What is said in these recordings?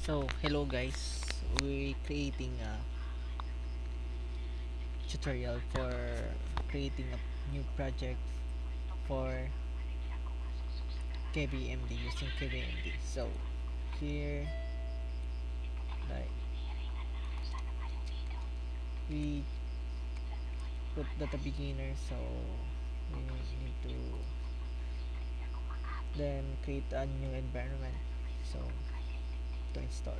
So, hello guys. We're creating a tutorial for creating a new project for KBMD using KBMD. So, here, like, we put data beginner, so we need to then create a new environment. So, to install.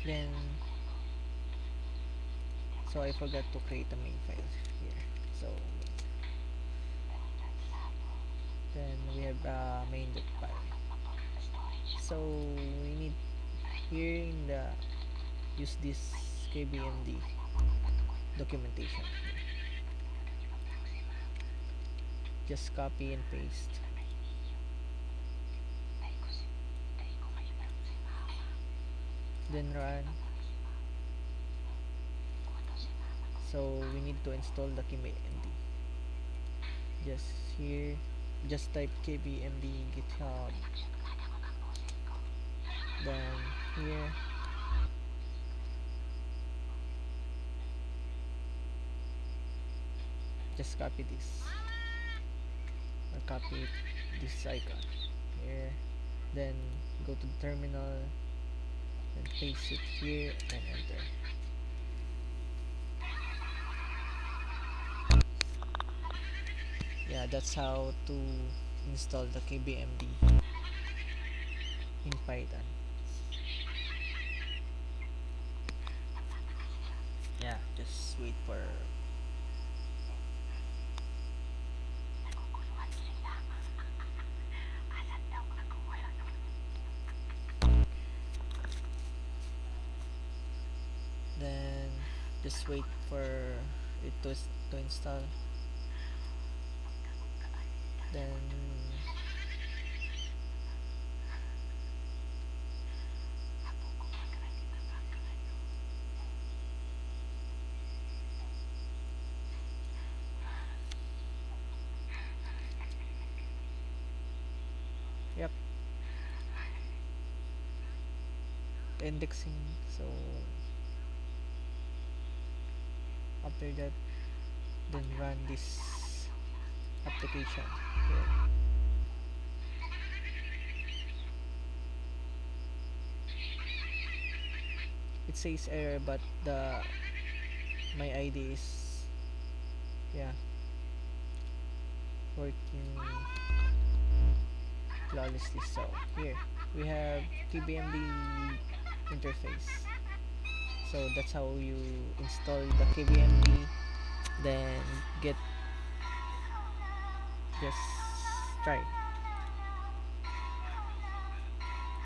Then, so I forgot to create a main file here. So, then we have a main.py. So, we need here in the use this KBMD documentation. Just copy and paste. Then run. So we need to install the KBMD. Just here, just type KBMD GitHub. Then here, just copy this. Or copy this icon here. Then go to the terminal and paste it here and enter. Yeah, that's how to install the KBMD in Python. Yeah, just wait for then just wait for it to install. Then yep, indexing. So after that, then run this application here. It says error, but the my ID is, yeah, working flawlessly. So here we have KBMD interface. So that's how you install the KBMD. Then get just try